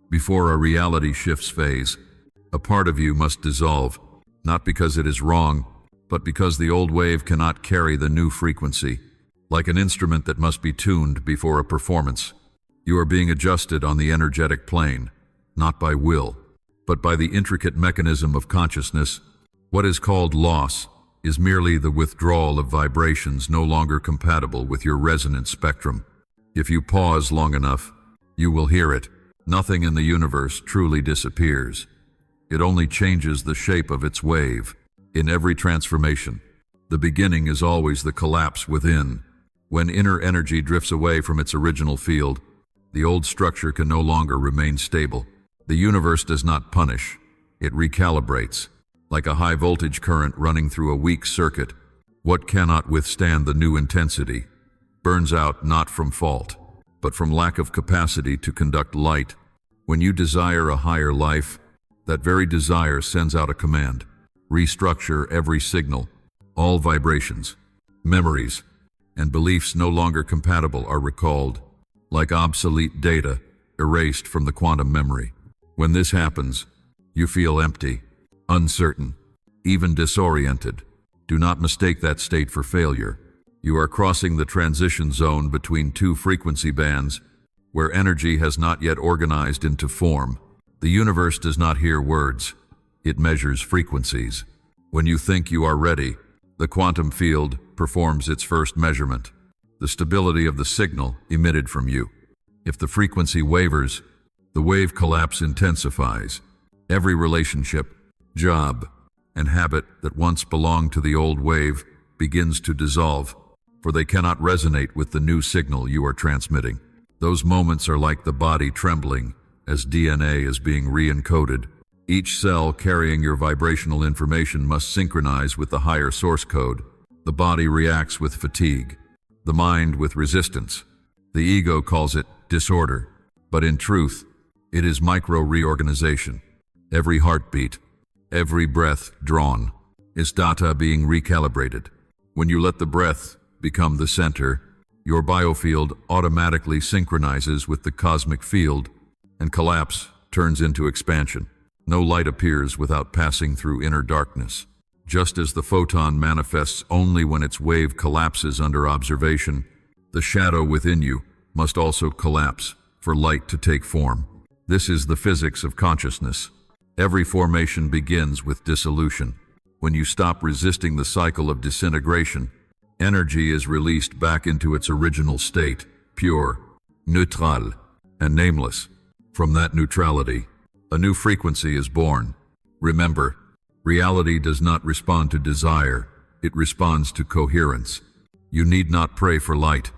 Before a reality shifts phase, a part of you must dissolve, not because it is wrong, but because the old wave cannot carry the new frequency. Like an instrument that must be tuned before a performance, you are being adjusted on the energetic plane, not by will, but by the intricate mechanism of consciousness. What is called loss is merely the withdrawal of vibrations no longer compatible with your resonance spectrum. If you pause long enough, you will hear it. Nothing in the universe truly disappears. It only changes the shape of its wave. In every transformation, the beginning is always the collapse within. When inner energy drifts away from its original field, the old structure can no longer remain stable. The universe does not punish, it recalibrates. Like a high-voltage current running through a weak circuit, what cannot withstand the new intensity burns out not from fault, but from lack of capacity to conduct light. When you desire a higher life, that very desire sends out a command. Restructure every signal. All vibrations, memories, and beliefs no longer compatible are recalled, like obsolete data erased from the quantum memory. When this happens, you feel empty, uncertain, even disoriented. Do not mistake that state for failure. You are crossing the transition zone between two frequency bands where energy has not yet organized into form. The universe does not hear words, it measures frequencies. When you think you are ready, the quantum field performs its first measurement, the stability of the signal emitted from you. If the frequency wavers, the wave collapse intensifies. Every relationship, job, and habit that once belonged to the old wave begins to dissolve, for they cannot resonate with the new signal you are transmitting. Those moments are like the body trembling as DNA is being re-encoded. Each cell carrying your vibrational information must synchronize with the higher source code. The body reacts with fatigue, the mind with resistance. The ego calls it disorder, but in truth, it is micro-reorganization. Every heartbeat, every breath drawn, is data being recalibrated. When you let the breath become the center, your biofield automatically synchronizes with the cosmic field, and collapse turns into expansion. No light appears without passing through inner darkness. Just as the photon manifests only when its wave collapses under observation, the shadow within you must also collapse for light to take form. This is the physics of consciousness. Every formation begins with dissolution. When you stop resisting the cycle of disintegration, energy is released back into its original state, pure, neutral, and nameless. From that neutrality, a new frequency is born. Remember, reality does not respond to desire, it responds to coherence. You need not pray for light.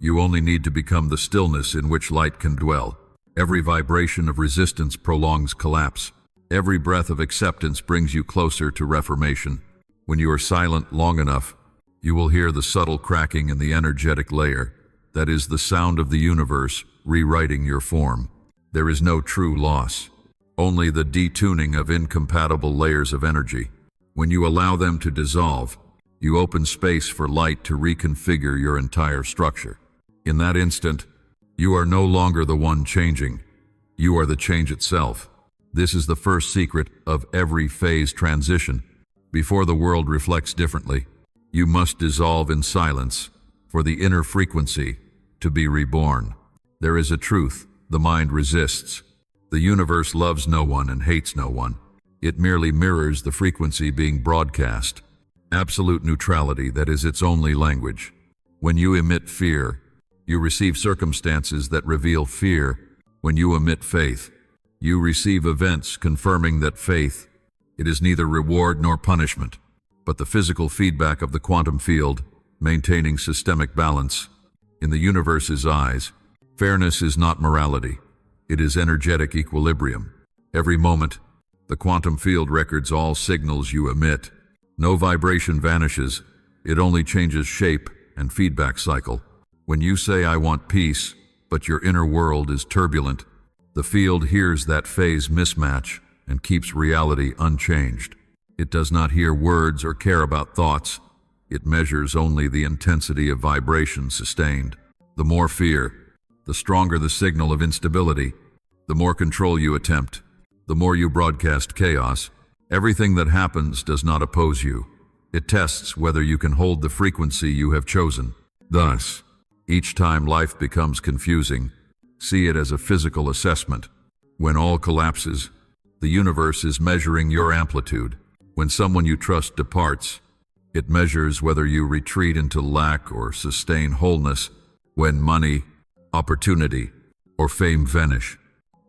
You only need to become the stillness in which light can dwell. Every vibration of resistance prolongs collapse. Every breath of acceptance brings you closer to reformation. When you are silent long enough, you will hear the subtle cracking in the energetic layer. That is the sound of the universe rewriting your form. There is no true loss, only the detuning of incompatible layers of energy. When you allow them to dissolve, you open space for light to reconfigure your entire structure. In that instant, you are no longer the one changing. You are the change itself. This is the first secret of every phase transition. Before the world reflects differently, you must dissolve in silence for the inner frequency to be reborn. There is a truth the mind resists. The universe loves no one and hates no one. It merely mirrors the frequency being broadcast. Absolute neutrality, that is its only language. When you emit fear, you receive circumstances that reveal fear. When you emit faith, you receive events confirming that faith, it is neither reward nor punishment, but the physical feedback of the quantum field, maintaining systemic balance. In the universe's eyes, fairness is not morality. It is energetic equilibrium. Every moment, the quantum field records all signals you emit. No vibration vanishes. It only changes shape and feedback cycle. When you say, "I want peace," but your inner world is turbulent, the field hears that phase mismatch and keeps reality unchanged. It does not hear words or care about thoughts. It measures only the intensity of vibration sustained. The more fear, the stronger the signal of instability. The more control you attempt, the more you broadcast chaos. Everything that happens does not oppose you. It tests whether you can hold the frequency you have chosen. Thus, each time life becomes confusing, see it as a physical assessment. When all collapses, the universe is measuring your amplitude. When someone you trust departs, it measures whether you retreat into lack or sustain wholeness. When money, opportunity, or fame vanish,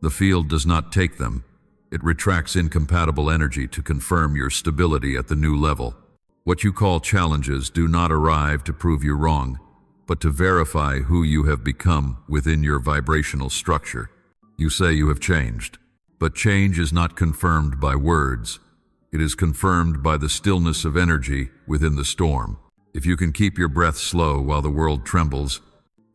the field does not take them. It retracts incompatible energy to confirm your stability at the new level. What you call challenges do not arrive to prove you wrong, but to verify who you have become within your vibrational structure. You say you have changed, but change is not confirmed by words. It is confirmed by the stillness of energy within the storm. If you can keep your breath slow while the world trembles,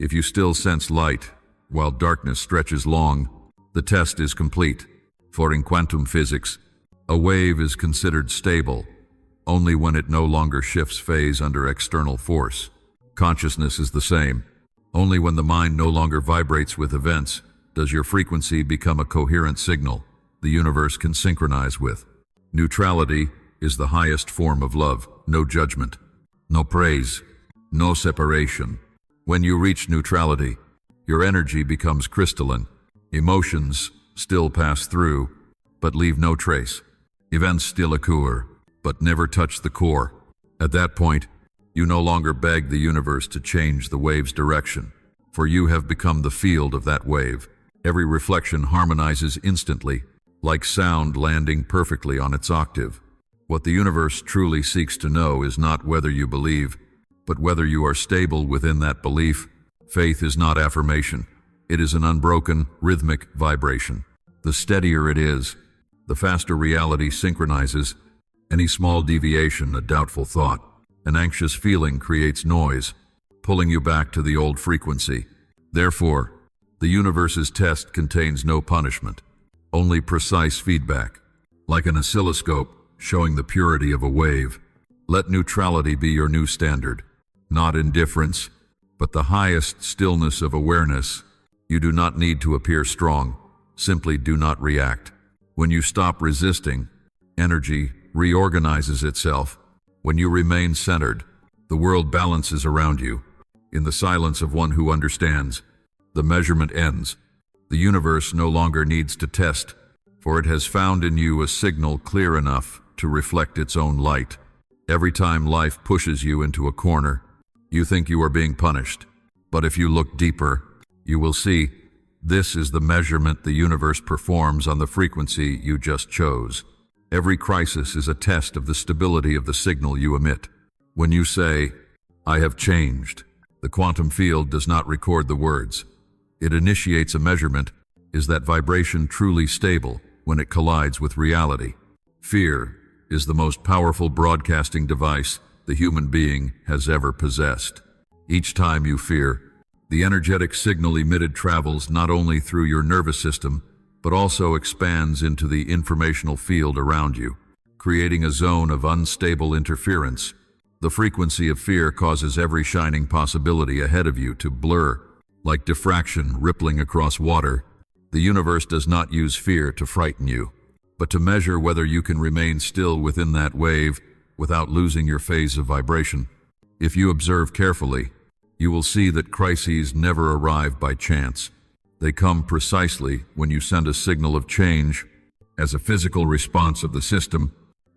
if you still sense light while darkness stretches long, the test is complete. For in quantum physics, a wave is considered stable only when it no longer shifts phase under external force. Consciousness is the same. Only when the mind no longer vibrates with events does your frequency become a coherent signal the universe can synchronize with. Neutrality is the highest form of love. No judgment, no praise, no separation. When you reach neutrality, your energy becomes crystalline. Emotions still pass through, but leave no trace. Events still occur, but never touch the core. At that point, you no longer beg the universe to change the wave's direction, for you have become the field of that wave. Every reflection harmonizes instantly, like sound landing perfectly on its octave. What the universe truly seeks to know is not whether you believe, but whether you are stable within that belief. Faith is not affirmation. It is an unbroken, rhythmic vibration. The steadier it is, the faster reality synchronizes. Any small deviation, a doubtful thought, an anxious feeling creates noise, pulling you back to the old frequency. Therefore, the universe's test contains no punishment, only precise feedback. Like an oscilloscope showing the purity of a wave, let neutrality be your new standard. Not indifference, but the highest stillness of awareness. You do not need to appear strong, simply do not react. When you stop resisting, energy reorganizes itself. When you remain centered, the world balances around you. In the silence of one who understands, the measurement ends. The universe no longer needs to test, for it has found in you a signal clear enough to reflect its own light. Every time life pushes you into a corner, you think you are being punished. But if you look deeper, you will see this is the measurement the universe performs on the frequency you just chose. Every crisis is a test of the stability of the signal you emit. When you say, "I have changed," the quantum field does not record the words. It initiates a measurement. Is that vibration truly stable when it collides with reality? Fear is the most powerful broadcasting device the human being has ever possessed. Each time you fear, the energetic signal emitted travels not only through your nervous system, but also expands into the informational field around you, creating a zone of unstable interference. The frequency of fear causes every shining possibility ahead of you to blur, like diffraction rippling across water. The universe does not use fear to frighten you, but to measure whether you can remain still within that wave without losing your phase of vibration. If you observe carefully, you will see that crises never arrive by chance. They come precisely when you send a signal of change. As a physical response of the system,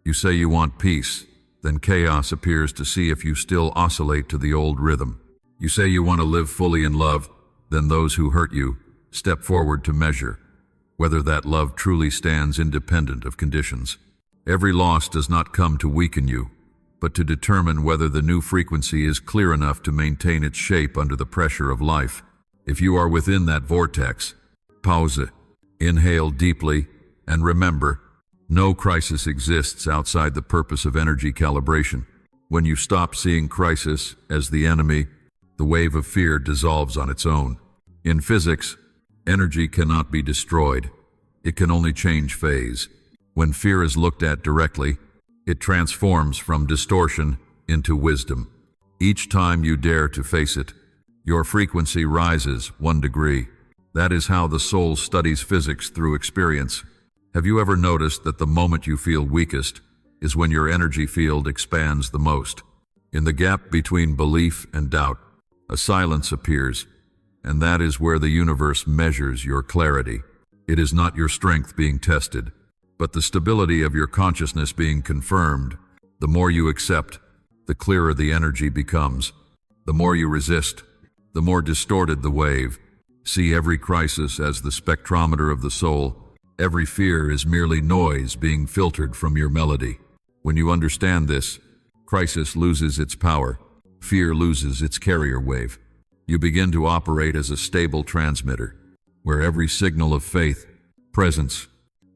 you say you want peace, then chaos appears to see if you still oscillate to the old rhythm. You say you want to live fully in love, then those who hurt you step forward to measure whether that love truly stands independent of conditions. Every loss does not come to weaken you, but to determine whether the new frequency is clear enough to maintain its shape under the pressure of life. If you are within that vortex, pause it, inhale deeply, and remember, no crisis exists outside the purpose of energy calibration. When you stop seeing crisis as the enemy, the wave of fear dissolves on its own. In physics, energy cannot be destroyed. It can only change phase. When fear is looked at directly, it transforms from distortion into wisdom. Each time you dare to face it, your frequency rises 1 degree. That is how the soul studies physics through experience. Have you ever noticed that the moment you feel weakest is when your energy field expands the most? In the gap between belief and doubt, a silence appears, and that is where the universe measures your clarity. It is not your strength being tested, but the stability of your consciousness being confirmed. The more you accept, the clearer the energy becomes. The more you resist, the more distorted the wave. See every crisis as the spectrometer of the soul. Every fear is merely noise being filtered from your melody. When you understand this, crisis loses its power. Fear loses its carrier wave. You begin to operate as a stable transmitter, where every signal of faith, presence,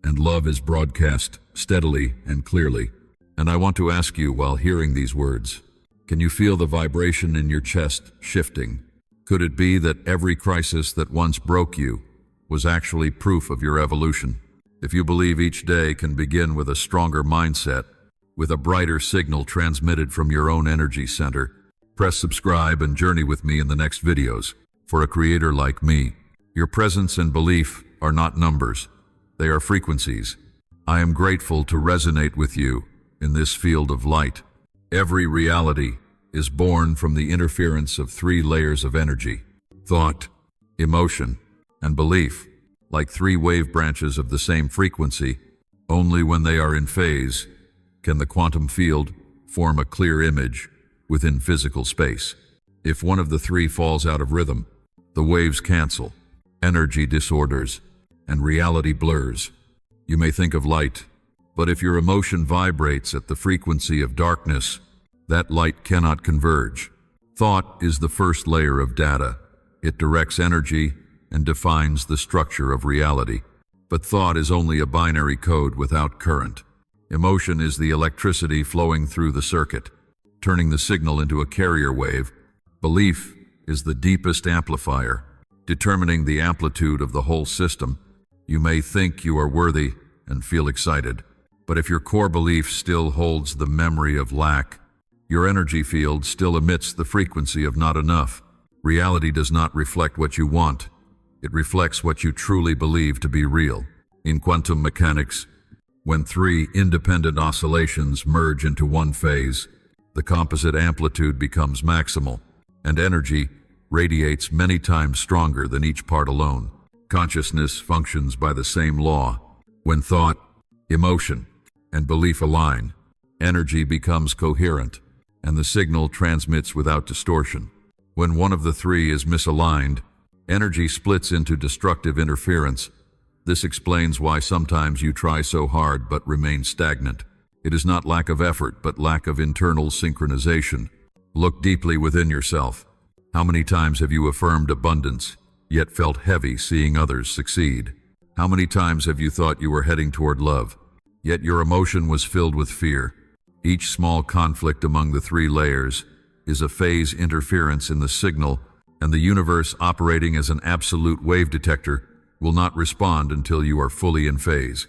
and love is broadcast steadily and clearly. And I want to ask you, while hearing these words, can you feel the vibration in your chest shifting? Could it be that every crisis that once broke you was actually proof of your evolution? If you believe each day can begin with a stronger mindset, with a brighter signal transmitted from your own energy center, press subscribe and journey with me in the next videos. For a creator like me, your presence and belief are not numbers, they are frequencies. I am grateful to resonate with you in this field of light. Every reality is born from the interference of 3 layers of energy: thought, emotion, and belief, like 3 wave branches of the same frequency. Only when they are in phase can the quantum field form a clear image within physical space. If one of the 3 falls out of rhythm, the waves cancel, energy disorders, and reality blurs. You may think of light, but if your emotion vibrates at the frequency of darkness, that light cannot converge. Thought is the first layer of data. It directs energy and defines the structure of reality. But thought is only a binary code without current. Emotion is the electricity flowing through the circuit, turning the signal into a carrier wave. Belief is the deepest amplifier, determining the amplitude of the whole system. You may think you are worthy and feel excited, but if your core belief still holds the memory of lack, your energy field still emits the frequency of not enough. Reality does not reflect what you want. It reflects what you truly believe to be real. In quantum mechanics, when 3 independent oscillations merge into one phase, the composite amplitude becomes maximal, and energy radiates many times stronger than each part alone. Consciousness functions by the same law. When thought, emotion, and belief align, energy becomes coherent, and the signal transmits without distortion. When one of the 3 is misaligned, energy splits into destructive interference. This explains why sometimes you try so hard but remain stagnant. It is not lack of effort, but lack of internal synchronization. Look deeply within yourself. How many times have you affirmed abundance, yet felt heavy seeing others succeed? How many times have you thought you were heading toward love, yet your emotion was filled with fear? Each small conflict among the 3 layers is a phase interference in the signal, and the universe, operating as an absolute wave detector, will not respond until you are fully in phase.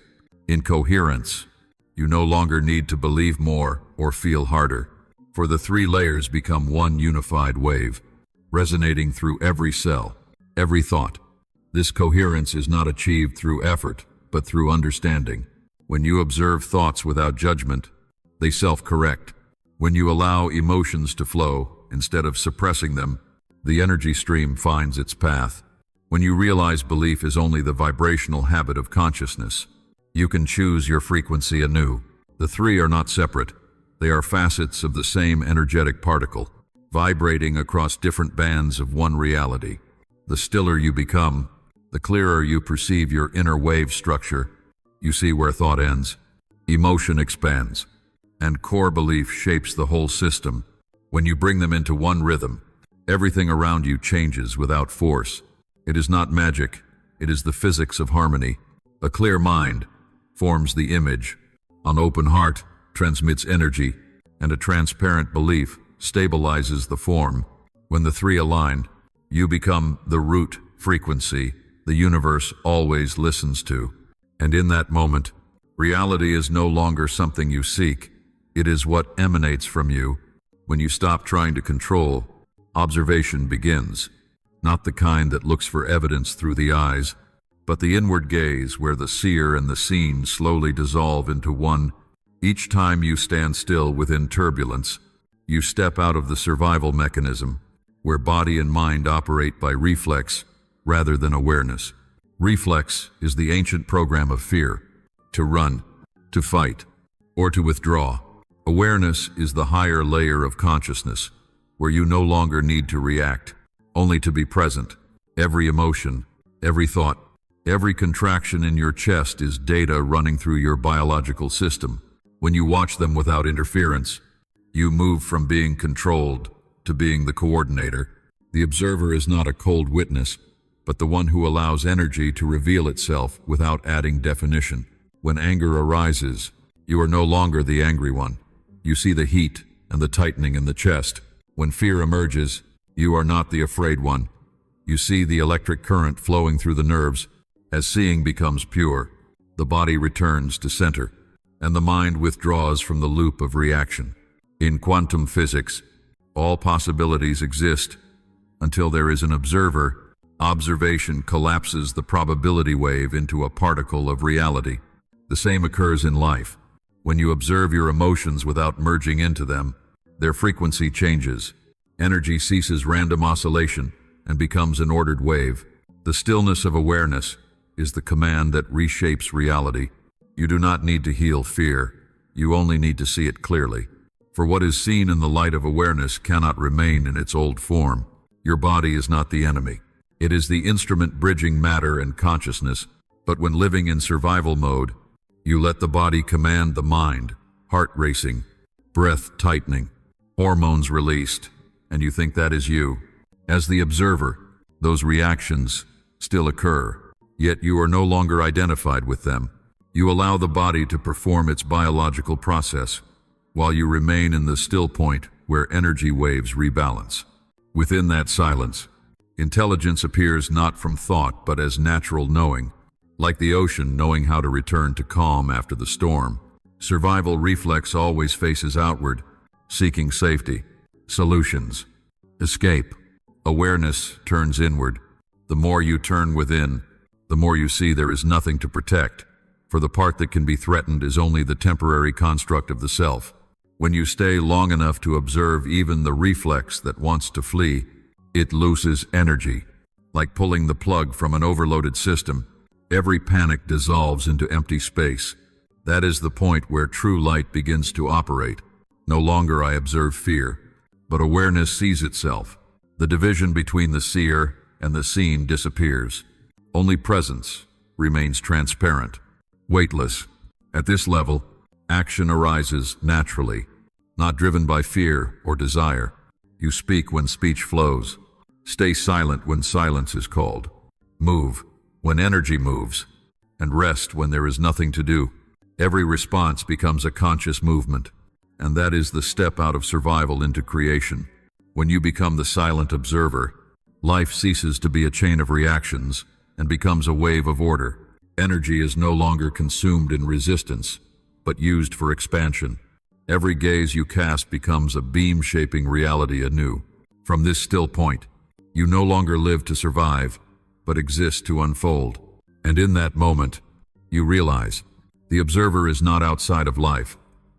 In coherence, you no longer need to believe more or feel harder, for the 3 layers become one unified wave, resonating through every cell, every thought. This coherence is not achieved through effort, but through understanding. When you observe thoughts without judgment, they self-correct. When you allow emotions to flow instead of suppressing them, the energy stream finds its path. When you realize belief is only the vibrational habit of consciousness, you can choose your frequency anew. The 3 are not separate. They are facets of the same energetic particle, vibrating across different bands of one reality. The stiller you become, the clearer you perceive your inner wave structure. You see where thought ends, emotion expands, and core belief shapes the whole system. When you bring them into one rhythm, everything around you changes without force. It is not magic, it is the physics of harmony. A clear mind forms the image, an open heart transmits energy, and a transparent belief stabilizes the form. When the 3 align, you become the root frequency the universe always listens to. And in that moment, reality is no longer something you seek. It is what emanates from you. When you stop trying to control, observation begins. not the kind that looks for evidence through the eyes, but the inward gaze where the seer and the seen slowly dissolve into one. Each time you stand still within turbulence, you step out of the survival mechanism, where body and mind operate by reflex rather than awareness. Reflex is the ancient program of fear, to run, to fight, or to withdraw. Awareness is the higher layer of consciousness, where you no longer need to react, only to be present. Every emotion, every thought, every contraction in your chest is data running through your biological system. When you watch them without interference, you move from being controlled to being the coordinator. The observer is not a cold witness, but the one who allows energy to reveal itself without adding definition. When anger arises, you are no longer the angry one. You see the heat and the tightening in the chest. When fear emerges, you are not the afraid one. You see the electric current flowing through the nerves. As seeing becomes pure, the body returns to center, and the mind withdraws from the loop of reaction. In quantum physics, all possibilities exist until there is an observer. Observation collapses the probability wave into a particle of reality. The same occurs in life. When you observe your emotions without merging into them, their frequency changes. Energy ceases random oscillation and becomes an ordered wave. The stillness of awareness is the command that reshapes reality. You do not need to heal fear. You only need to see it clearly. For what is seen in the light of awareness cannot remain in its old form. Your body is not the enemy. It is the instrument bridging matter and consciousness. But when living in survival mode, you let the body command the mind, heart racing, breath tightening, hormones released, and you think that is you. As the observer, those reactions still occur, yet you are no longer identified with them. You allow the body to perform its biological process, while you remain in the still point where energy waves rebalance. Within that silence, intelligence appears not from thought but as natural knowing, like the ocean knowing how to return to calm after the storm. Survival reflex always faces outward, seeking safety, solutions, escape. Awareness turns inward. The more you turn within, the more you see there is nothing to protect, for the part that can be threatened is only the temporary construct of the self. When you stay long enough to observe even the reflex that wants to flee, it loses energy. Like pulling the plug from an overloaded system, every panic dissolves into empty space. That is the point where true light begins to operate. No longer I observe fear, but awareness sees itself. The division between the seer and the seen disappears. Only presence remains transparent, weightless. At this level, action arises naturally, not driven by fear or desire. You speak when speech flows. Stay silent when silence is called. Move when energy moves, and rest when there is nothing to do. Every response becomes a conscious movement, and that is the step out of survival into creation. When you become the silent observer, life ceases to be a chain of reactions and becomes a wave of order. Energy is no longer consumed in resistance, but used for expansion. Every gaze you cast becomes a beam shaping reality anew. From this still point, you no longer live to survive, but exist to unfold. And in that moment, you realize the observer is not outside of life.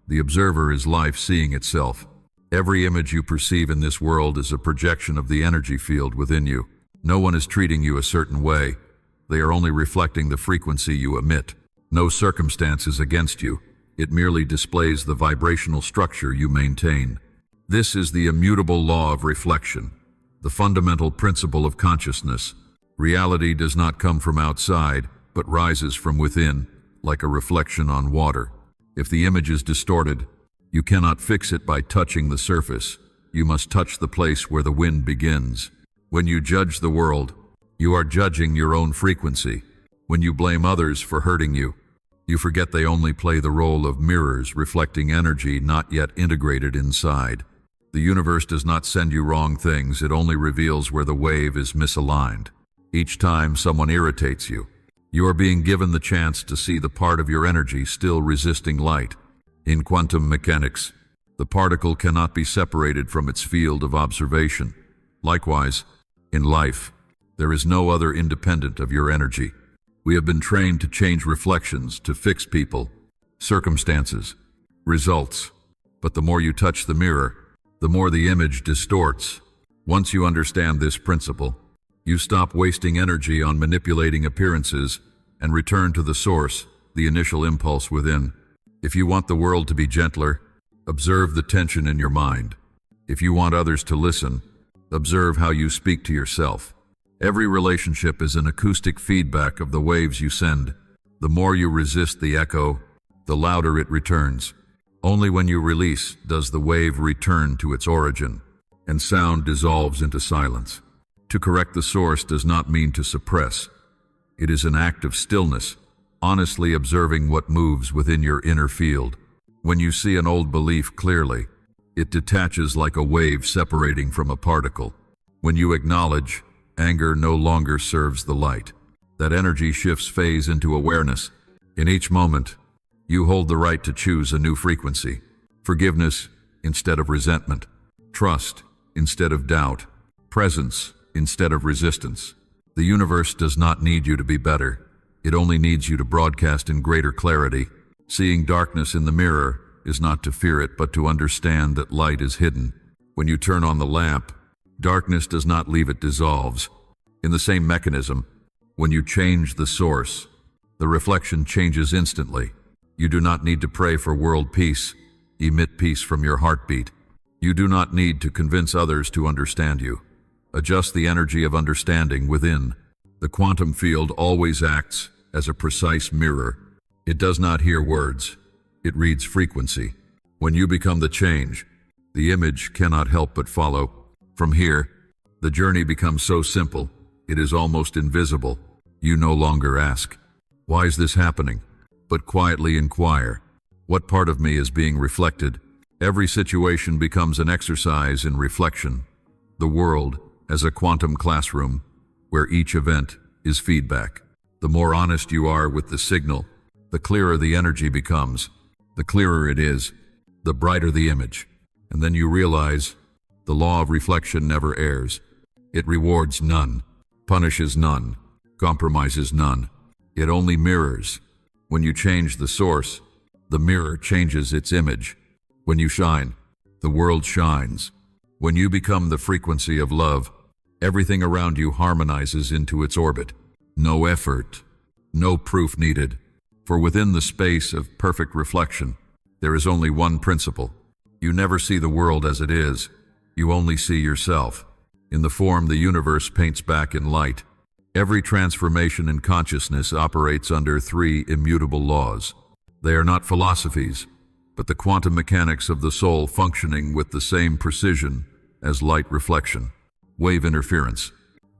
The observer is life seeing itself. Every image you perceive in this world is a projection of the energy field within you. No one is treating you a certain way. They are only reflecting the frequency you emit. No circumstance is against you. It merely displays the vibrational structure you maintain. This is the immutable law of reflection, the fundamental principle of consciousness. Reality does not come from outside, but rises from within, like a reflection on water. If the image is distorted, you cannot fix it by touching the surface. You must touch the place where the wind begins. When you judge the world, you are judging your own frequency. When you blame others for hurting you, you forget they only play the role of mirrors reflecting energy not yet integrated inside. The universe does not send you wrong things, it only reveals where the wave is misaligned. Each time someone irritates you, you are being given the chance to see the part of your energy still resisting light. In quantum mechanics, the particle cannot be separated from its field of observation. Likewise, in life, There is no other independent of your energy. We have been trained to change reflections, to fix people, circumstances, results. But the more you touch the mirror, the more the image distorts. Once you understand this principle, you stop wasting energy on manipulating appearances and return to the source, the initial impulse within. If you want the world to be gentler, observe the tension in your mind. If you want others to listen, observe how you speak to yourself. Every relationship is an acoustic feedback of the waves you send. The more you resist the echo, the louder it returns. Only when you release does the wave return to its origin, and sound dissolves into silence. To correct the source does not mean to suppress. It is an act of stillness, honestly observing what moves within your inner field. When you see an old belief clearly, it detaches like a wave separating from a particle. When you acknowledge, anger no longer serves the light. That energy shifts phase into awareness. In each moment, you hold the right to choose a new frequency. Forgiveness instead of resentment. Trust instead of doubt. Presence instead of resistance. The universe does not need you to be better. It only needs you to broadcast in greater clarity. Seeing darkness in the mirror is not to fear it, but to understand that light is hidden. When you turn on the lamp, darkness does not leave, it dissolves. In the same mechanism, when you change the source, the reflection changes instantly. You do not need to pray for world peace. Emit peace from your heartbeat. You do not need to convince others to understand you. Adjust the energy of understanding within. The quantum field always acts as a precise mirror. It does not hear words. It reads frequency. When you become the change, the image cannot help but follow. From here, the journey becomes so simple, it is almost invisible. You no longer ask, "Why is this happening?" but quietly inquire, "What part of me is being reflected?" Every situation becomes an exercise in reflection. The world as a quantum classroom, where each event is feedback. The more honest you are with the signal, the clearer the energy becomes. The clearer it is, the brighter the image. And then you realize the law of reflection never errs. It rewards none, punishes none, compromises none. It only mirrors. When you change the source, the mirror changes its image. When you shine, the world shines. When you become the frequency of love, everything around you harmonizes into its orbit. No effort, no proof needed. For within the space of perfect reflection, there is only one principle. You never see the world as it is. You only see yourself. In the form the universe paints back in light. Every transformation in consciousness operates under three immutable laws. They are not philosophies, but the quantum mechanics of the soul functioning with the same precision as light reflection, wave interference,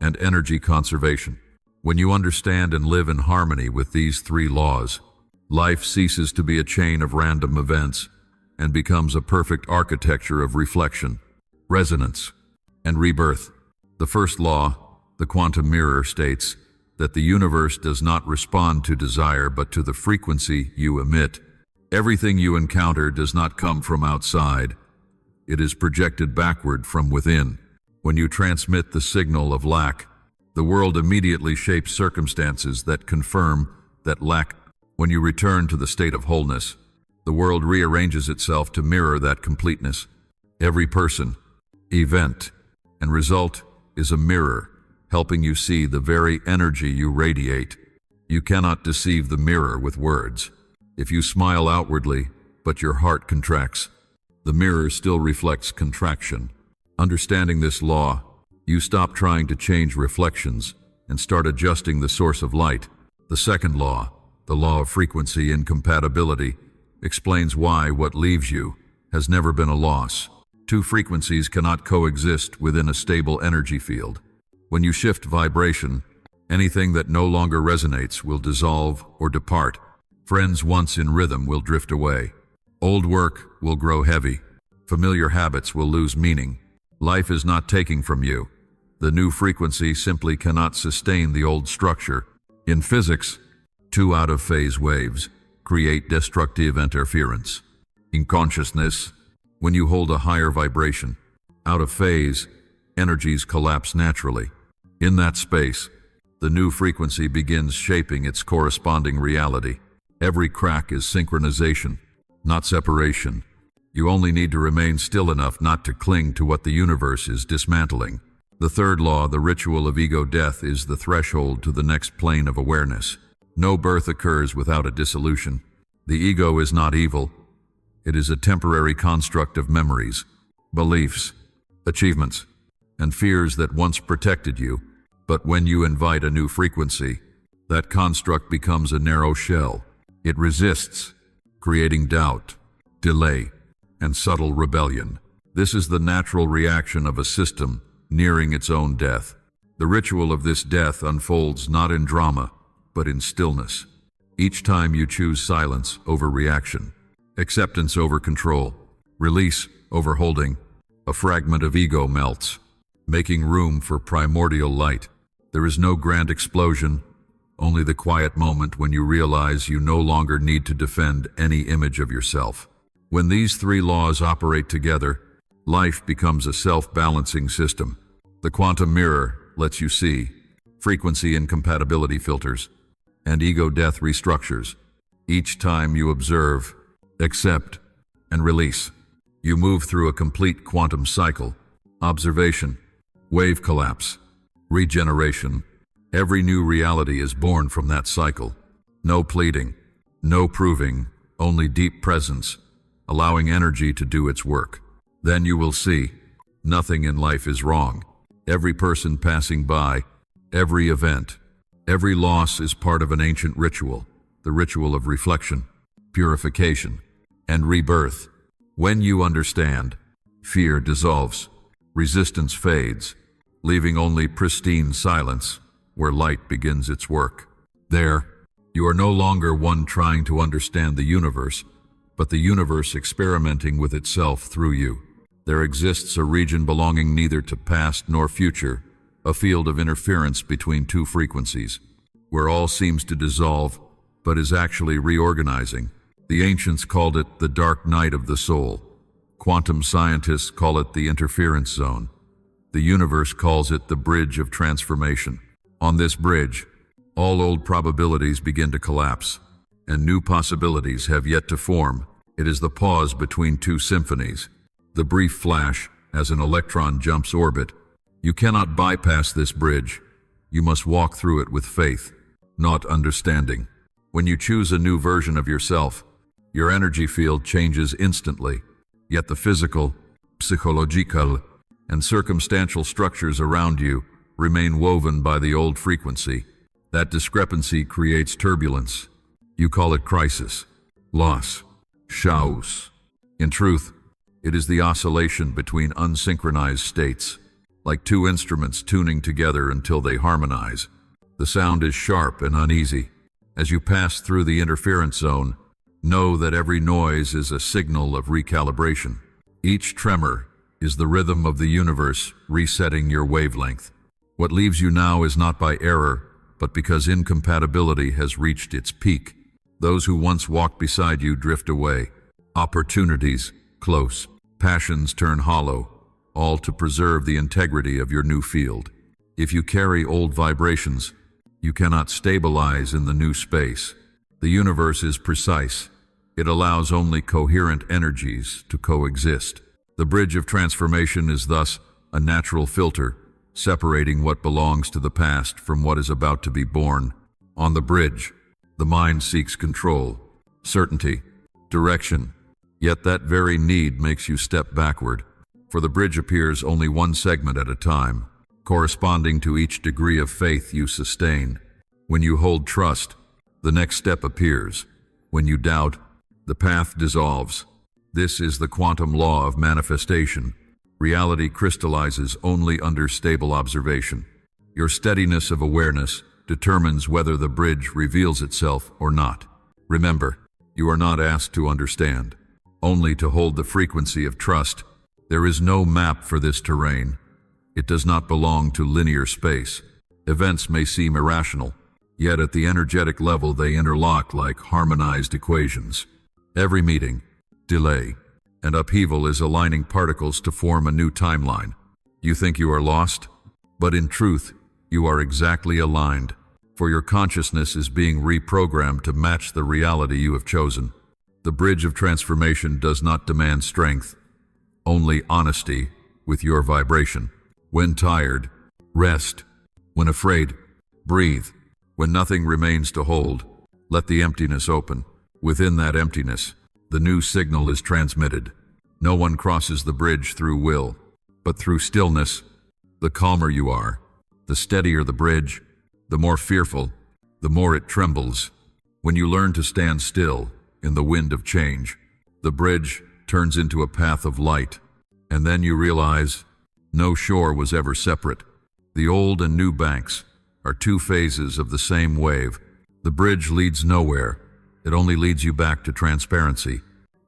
and energy conservation. When you understand and live in harmony with these three laws, life ceases to be a chain of random events and becomes a perfect architecture of reflection, resonance, and rebirth. The first law, the quantum mirror, states that the universe does not respond to desire but to the frequency you emit. Everything you encounter does not come from outside. It is projected backward from within. When you transmit the signal of lack, the world immediately shapes circumstances that confirm that lack. When you return to the state of wholeness, the world rearranges itself to mirror that completeness. Every person, event, and result is a mirror, helping you see the very energy you radiate. You cannot deceive the mirror with words. If you smile outwardly, but your heart contracts, the mirror still reflects contraction. Understanding this law, you stop trying to change reflections and start adjusting the source of light. The second law, the law of frequency incompatibility, explains why what leaves you has never been a loss. Two frequencies cannot coexist within a stable energy field. When you shift vibration, anything that no longer resonates will dissolve or depart. Friends once in rhythm will drift away. Old work will grow heavy. Familiar habits will lose meaning. Life is not taking from you. The new frequency simply cannot sustain the old structure. In physics, two out-of-phase waves create destructive interference. In consciousness, when you hold a higher vibration, out of phase, energies collapse naturally. In that space, the new frequency begins shaping its corresponding reality. Every crack is synchronization, not separation. You only need to remain still enough not to cling to what the universe is dismantling. The third law, the ritual of ego death, is the threshold to the next plane of awareness. No birth occurs without a dissolution. The ego is not evil. It is a temporary construct of memories, beliefs, achievements, and fears that once protected you. But when you invite a new frequency, that construct becomes a narrow shell. It resists, creating doubt, delay, and subtle rebellion. This is the natural reaction of a system nearing its own death. The ritual of this death unfolds not in drama, but in stillness. Each time you choose silence over reaction, acceptance over control, release over holding, a fragment of ego melts, making room for primordial light. There is no grand explosion, only the quiet moment when you realize you no longer need to defend any image of yourself. When these three laws operate together, life becomes a self-balancing system. The quantum mirror lets you see frequency incompatibility filters and ego death restructures. Each time you observe, accept, and release, you move through a complete quantum cycle. Observation, wave collapse, regeneration. Every new reality is born from that cycle. No pleading, no proving, only deep presence, allowing energy to do its work. Then you will see, nothing in life is wrong. Every person passing by, every event, every loss is part of an ancient ritual, the ritual of reflection, purification, and rebirth. When you understand, fear dissolves, resistance fades, leaving only pristine silence where light begins its work. There, you are no longer one trying to understand the universe, but the universe experimenting with itself through you. There exists a region belonging neither to past nor future, a field of interference between two frequencies, where all seems to dissolve, but is actually reorganizing. The ancients called it the dark night of the soul. Quantum scientists call it the interference zone. The universe calls it the bridge of transformation. On this bridge, all old probabilities begin to collapse, and new possibilities have yet to form. It is the pause between two symphonies, the brief flash as an electron jumps orbit. You cannot bypass this bridge. You must walk through it with faith, not understanding. When you choose a new version of yourself, your energy field changes instantly, yet the physical, psychological, and circumstantial structures around you remain woven by the old frequency. That discrepancy creates turbulence. You call it crisis, loss, chaos. In truth, it is the oscillation between unsynchronized states, like two instruments tuning together until they harmonize. The sound is sharp and uneasy. As you pass through the interference zone, know that every noise is a signal of recalibration. Each tremor is the rhythm of the universe resetting your wavelength. What leaves you now is not by error, but because incompatibility has reached its peak. Those who once walked beside you drift away. Opportunities close. Passions turn hollow, all to preserve the integrity of your new field. If you carry old vibrations, you cannot stabilize in the new space. The universe is precise. It allows only coherent energies to coexist. The bridge of transformation is thus a natural filter, separating what belongs to the past from what is about to be born. On the bridge, the mind seeks control, certainty, direction, yet that very need makes you step backward, for the bridge appears only one segment at a time, corresponding to each degree of faith you sustain. When you hold trust, the next step appears. When you doubt, the path dissolves. This is the quantum law of manifestation. Reality crystallizes only under stable observation. Your steadiness of awareness determines whether the bridge reveals itself or not. Remember, you are not asked to understand, only to hold the frequency of trust. There is no map for this terrain. It does not belong to linear space. Events may seem irrational, yet at the energetic level they interlock like harmonized equations. Every meeting, delay, and upheaval is aligning particles to form a new timeline. You think you are lost, but in truth, you are exactly aligned, for your consciousness is being reprogrammed to match the reality you have chosen. The bridge of transformation does not demand strength, only honesty with your vibration. When tired, rest. When afraid, breathe. When nothing remains to hold, let the emptiness open. Within that emptiness, the new signal is transmitted. No one crosses the bridge through will, but through stillness. The calmer you are, the steadier the bridge, the more fearful, the more it trembles. When you learn to stand still in the wind of change, the bridge turns into a path of light, and then you realize no shore was ever separate. The old and new banks are two phases of the same wave. The bridge leads nowhere. It only leads you back to transparency,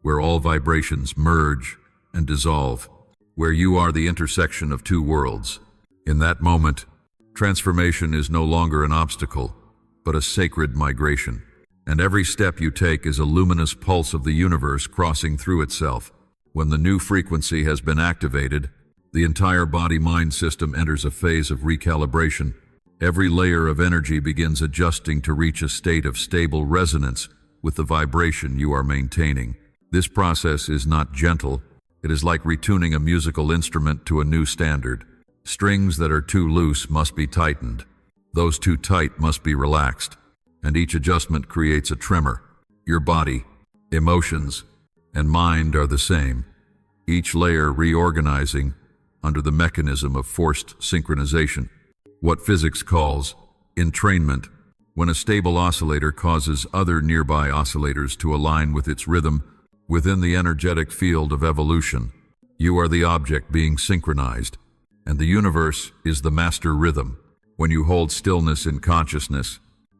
where all vibrations merge and dissolve, where you are the intersection of two worlds. In that moment, transformation is no longer an obstacle, but a sacred migration. And every step you take is a luminous pulse of the universe crossing through itself. When the new frequency has been activated, the entire body-mind system enters a phase of recalibration. Every layer of energy begins adjusting to reach a state of stable resonance with the vibration you are maintaining. This process is not gentle. It is like retuning a musical instrument to a new standard. Strings that are too loose must be tightened. Those too tight must be relaxed. And each adjustment creates a tremor. Your body, emotions, and mind are the same, each layer reorganizing under the mechanism of forced synchronization. What physics calls entrainment, when a stable oscillator causes other nearby oscillators to align with its rhythm within the energetic field of evolution. You are the object being synchronized, and the universe is the master rhythm. When you hold stillness in consciousness,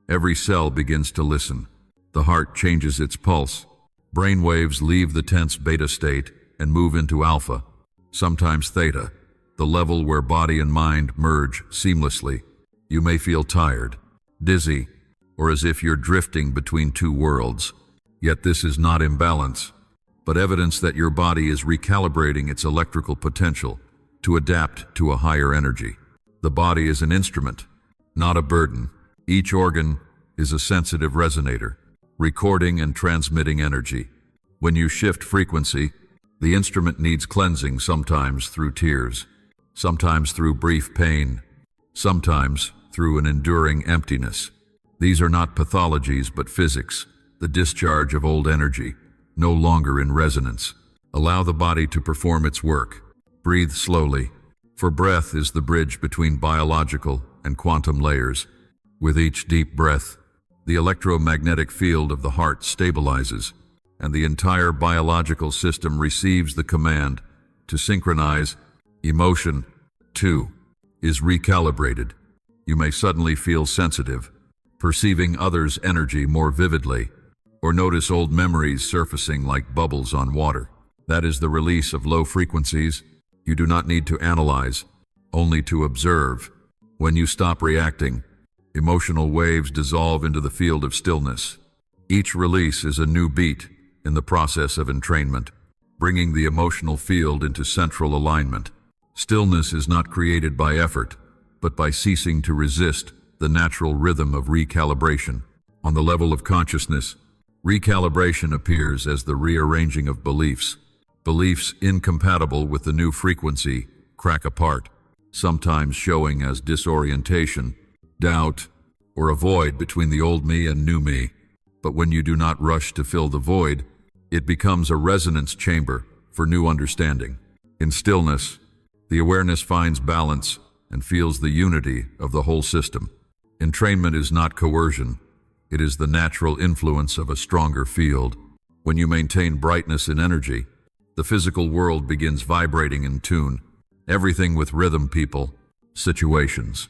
every cell begins to listen. The heart changes its pulse. Brain waves leave the tense beta state and move into alpha, sometimes theta, the level where body and mind merge seamlessly. You may feel tired, dizzy, or as if you're drifting between two worlds. Yet this is not imbalance, but evidence that your body is recalibrating its electrical potential to adapt to a higher energy. The body is an instrument, not a burden. Each organ is a sensitive resonator, recording and transmitting energy. When you shift frequency, the instrument needs cleansing, sometimes through tears, sometimes through brief pain, sometimes through an enduring emptiness. These are not pathologies but physics, the discharge of old energy, no longer in resonance. Allow the body to perform its work. Breathe slowly, for breath is the bridge between biological and quantum layers. With each deep breath, the electromagnetic field of the heart stabilizes, and the entire biological system receives the command to synchronize. Emotion, too, is recalibrated. You may suddenly feel sensitive, perceiving others' energy more vividly, or notice old memories surfacing like bubbles on water. That is the release of low frequencies. You do not need to analyze, only to observe. When you stop reacting, emotional waves dissolve into the field of stillness. Each release is a new beat in the process of entrainment, bringing the emotional field into central alignment. Stillness is not created by effort, but by ceasing to resist the natural rhythm of recalibration. On the level of consciousness, recalibration appears as the rearranging of beliefs. Beliefs incompatible with the new frequency crack apart, sometimes showing as disorientation, doubt, or a void between the old me and new me. But when you do not rush to fill the void, it becomes a resonance chamber for new understanding. In stillness, the awareness finds balance and feels the unity of the whole system. Entrainment is not coercion. It is the natural influence of a stronger field. When you maintain brightness in energy, the physical world begins vibrating in tune. Everything with rhythm, people, situations,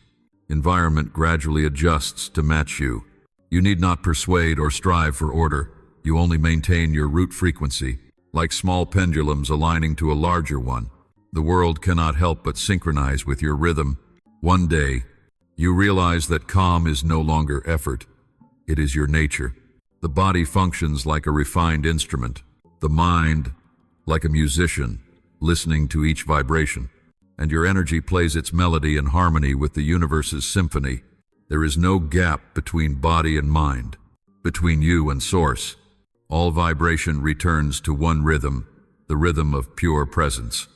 environment gradually adjusts to match you. You need not persuade or strive for order. You only maintain your root frequency, like small pendulums aligning to a larger one. The world cannot help but synchronize with your rhythm. One day, you realize that calm is no longer effort. It is your nature. The body functions like a refined instrument. The mind, like a musician, listening to each vibration. and your energy plays its melody in harmony with the universe's symphony. There is no gap between body and mind, between you and source. All vibration returns to one rhythm, the rhythm of pure presence,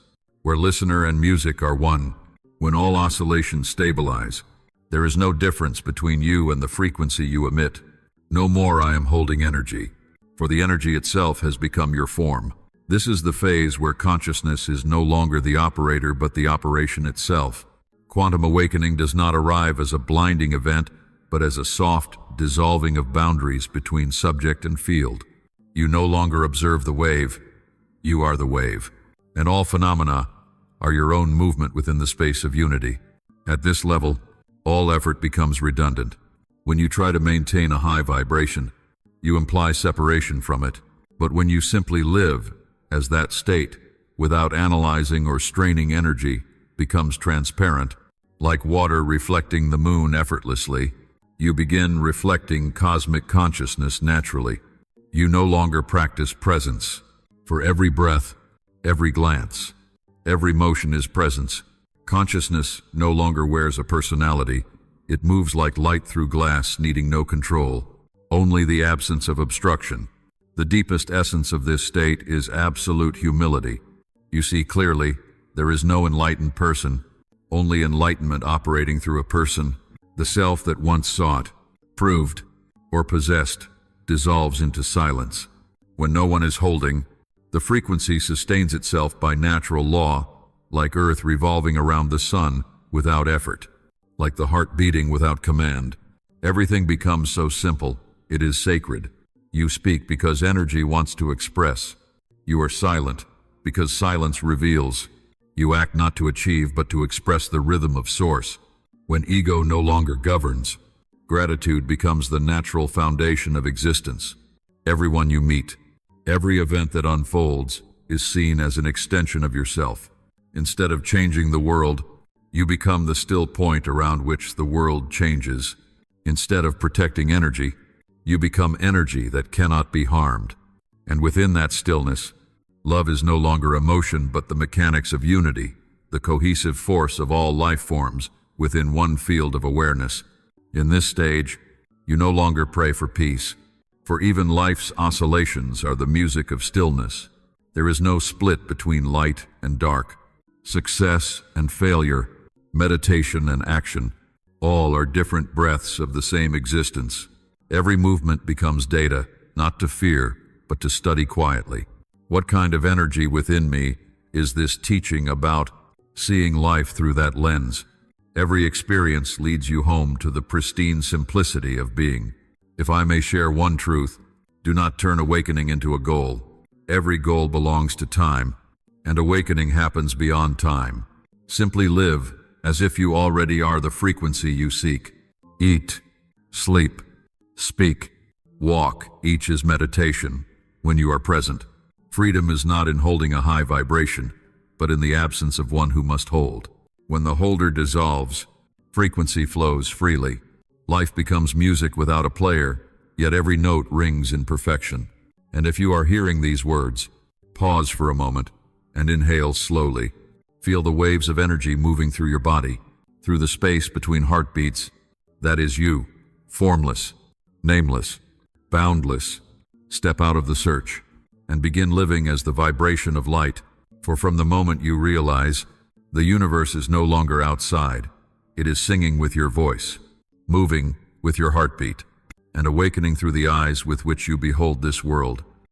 where listener and music are one. When all oscillations stabilize, there is no difference between you and the frequency you emit. No more I am holding energy, for the energy itself has become your form. This is the phase where consciousness is no longer the operator but the operation itself. Quantum awakening does not arrive as a blinding event, but as a soft dissolving of boundaries between subject and field. You no longer observe the wave, you are the wave, and all phenomena are your own movement within the space of unity. At this level, all effort becomes redundant. When you try to maintain a high vibration, you imply separation from it, but when you simply live as that state, without analyzing or straining energy, becomes transparent, like water reflecting the moon effortlessly, you begin reflecting cosmic consciousness naturally. You no longer practice presence. For every breath, every glance, every motion is presence. Consciousness no longer wears a personality. It moves like light through glass, needing no control, only the absence of obstruction. The deepest essence of this state is absolute humility. You see clearly, there is no enlightened person, only enlightenment operating through a person. The self that once sought, proved, or possessed dissolves into silence. When no one is holding, the frequency sustains itself by natural law, like Earth revolving around the sun without effort, like the heart beating without command. Everything becomes so simple, it is sacred. You speak because energy wants to express. You are silent because silence reveals. You act not to achieve but to express the rhythm of source. When ego no longer governs, gratitude becomes the natural foundation of existence. Everyone you meet, every event that unfolds, is seen as an extension of yourself. Instead of changing the world, you become the still point around which the world changes. Instead of protecting energy, you become energy that cannot be harmed. And within that stillness, love is no longer emotion but the mechanics of unity, the cohesive force of all life forms within one field of awareness. In this stage, you no longer pray for peace, for even life's oscillations are the music of stillness. There is no split between light and dark, success and failure, meditation and action. All are different breaths of the same existence. Every movement becomes data, not to fear, but to study quietly. What kind of energy within me is this teaching about? Seeing life through that lens. Every experience leads you home to the pristine simplicity of being. If I may share one truth, do not turn awakening into a goal. Every goal belongs to time, and awakening happens beyond time. Simply live as if you already are the frequency you seek. Eat, sleep, speak, walk, each is meditation when you are present. Freedom is not in holding a high vibration, but in the absence of one who must hold. When the holder dissolves, frequency flows freely. Life becomes music without a player, yet every note rings in perfection. And if you are hearing these words, pause for a moment and inhale slowly. Feel the waves of energy moving through your body, through the space between heartbeats. That is you, formless, nameless, boundless. Step out of the search and begin living as the vibration of light, for from the moment you realize the universe is no longer outside, it is singing with your voice, moving with your heartbeat, and awakening through the eyes with which you behold this world.